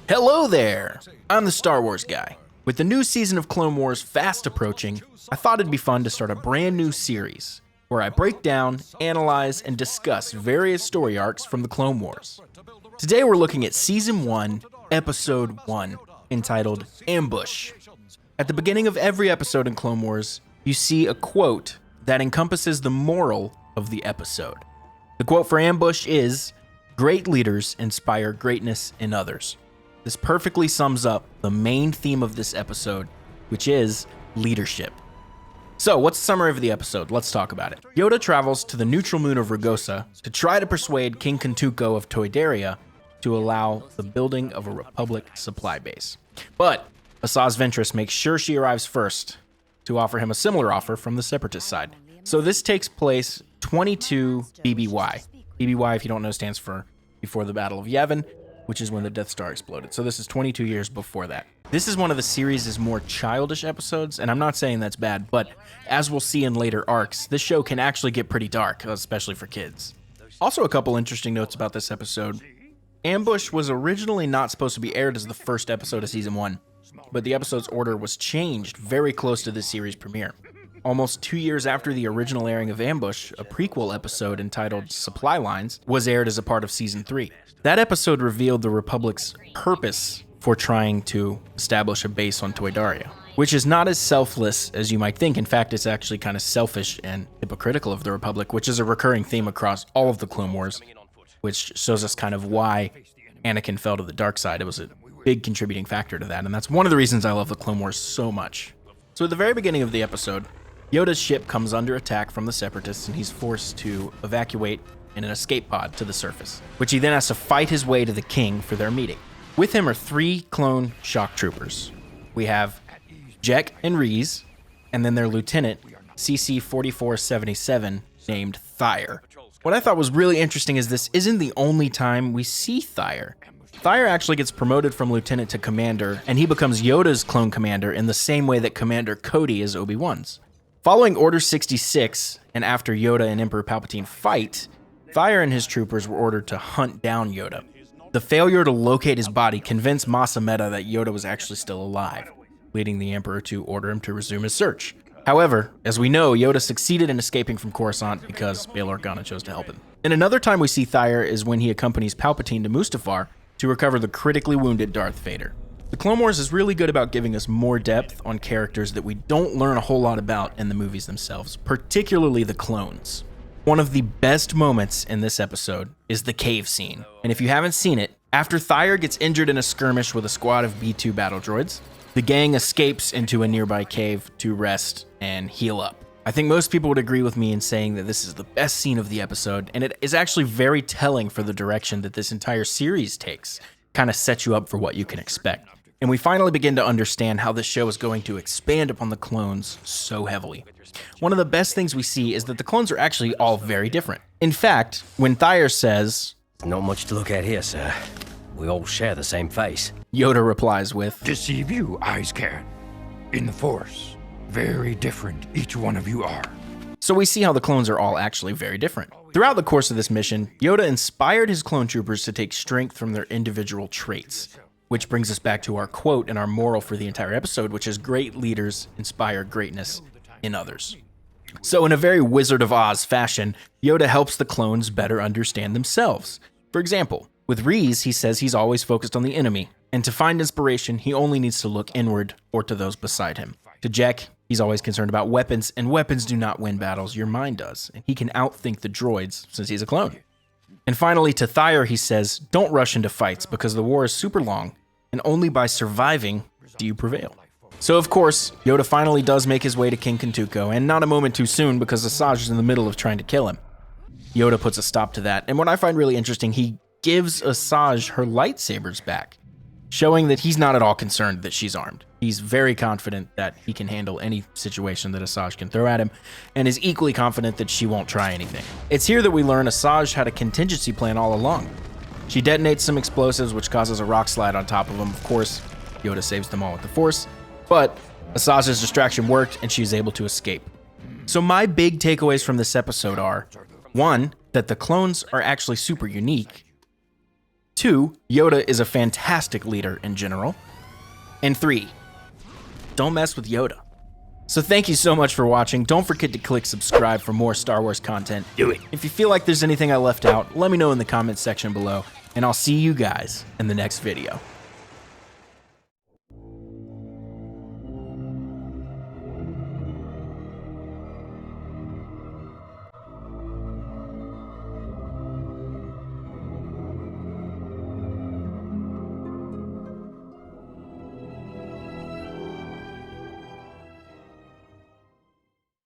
Hello there! I'm the Star Wars guy. With the new season of Clone Wars fast approaching, I thought it'd be fun to start a brand new series where I break down, analyze, and discuss various story arcs from the Clone Wars. Today we're looking at Season 1, Episode 1, entitled Ambush. At the beginning of every episode in Clone Wars, you see a quote that encompasses the moral of the episode. The quote for Ambush is, "Great leaders inspire greatness in others." This perfectly sums up the main theme of this episode, which is leadership. So, what's the summary of the episode? Let's talk about it. Yoda travels to the neutral moon of Ragosa to try to persuade King Kentuko of Toydaria to allow the building of a Republic supply base. But Asajj Ventress makes sure she arrives first to offer him a similar offer from the Separatist side. So this takes place 22 BBY. BBY, if you don't know, stands for Before the Battle of Yavin, which is when the Death Star exploded. So this is 22 years before that. This is one of the series' more childish episodes, and I'm not saying that's bad, but as we'll see in later arcs, this show can actually get pretty dark, especially for kids. Also, a couple interesting notes about this episode. Ambush was originally not supposed to be aired as the first episode of Season 1, but the episode's order was changed very close to the series premiere. Almost 2 years after the original airing of Ambush, a prequel episode entitled Supply Lines was aired as a part of Season 3. That episode revealed the Republic's purpose for trying to establish a base on Toydaria, which is not as selfless as you might think. In fact, it's actually kind of selfish and hypocritical of the Republic, which is a recurring theme across all of the Clone Wars, which shows us kind of why Anakin fell to the dark side. It was a big contributing factor to that, and that's one of the reasons I love the Clone Wars so much. So at the very beginning of the episode, Yoda's ship comes under attack from the Separatists, and he's forced to evacuate in an escape pod to the surface, which he then has to fight his way to the king for their meeting. With him are 3 clone shock troopers. We have Jek and Reese, and then their lieutenant, CC-4477, named Thyre. What I thought was really interesting is this isn't the only time we see Thyre. Thyre actually gets promoted from lieutenant to commander, and he becomes Yoda's clone commander in the same way that Commander Cody is Obi-Wan's. Following Order 66, and after Yoda and Emperor Palpatine fight, Thyre and his troopers were ordered to hunt down Yoda. The failure to locate his body convinced Mas Amedda that Yoda was actually still alive, leading the Emperor to order him to resume his search. However, as we know, Yoda succeeded in escaping from Coruscant because Bail Organa chose to help him. And another time we see Thyre is when he accompanies Palpatine to Mustafar to recover the critically wounded Darth Vader. The Clone Wars is really good about giving us more depth on characters that we don't learn a whole lot about in the movies themselves, particularly the clones. One of the best moments in this episode is the cave scene, and if you haven't seen it, after Thyre gets injured in a skirmish with a squad of B-2 battle droids, the gang escapes into a nearby cave to rest and heal up. I think most people would agree with me in saying that this is the best scene of the episode, and it is actually very telling for the direction that this entire series takes. Kind of sets you up for what you can expect. And we finally begin to understand how this show is going to expand upon the clones so heavily. One of the best things we see is that the clones are actually all very different. In fact, when Thyre says, "Not much to look at here, sir. We all share the same face," Yoda replies with, "Deceive you, eyes can. In the Force, very different each one of you are." So we see how the clones are all actually very different. Throughout the course of this mission, Yoda inspired his clone troopers to take strength from their individual traits. Which brings us back to our quote and our moral for the entire episode, which is great leaders inspire greatness in others. So in a very Wizard of Oz fashion, Yoda helps the clones better understand themselves. For example, with Reese, he says he's always focused on the enemy, and to find inspiration, he only needs to look inward or to those beside him. To Jek, he's always concerned about weapons, and weapons do not win battles, your mind does, and he can outthink the droids since he's a clone. And finally, to Thyre, he says, don't rush into fights because the war is super long, and only by surviving do you prevail. So of course, Yoda finally does make his way to King Kentuko, and not a moment too soon because Asajj is in the middle of trying to kill him. Yoda puts a stop to that, and what I find really interesting, he gives Asajj her lightsabers back, showing that he's not at all concerned that she's armed. He's very confident that he can handle any situation that Asajj can throw at him, and is equally confident that she won't try anything. It's here that we learn Asajj had a contingency plan all along. She detonates some explosives, which causes a rock slide on top of them. Of course, Yoda saves them all with the Force, but Asajj's distraction worked, and she's able to escape. So my big takeaways from this episode are, 1, that the clones are actually super unique. 2, Yoda is a fantastic leader in general. And 3, don't mess with Yoda. So thank you so much for watching. Don't forget to click subscribe for more Star Wars content. Do it. If you feel like there's anything I left out, let me know in the comments section below, and I'll see you guys in the next video.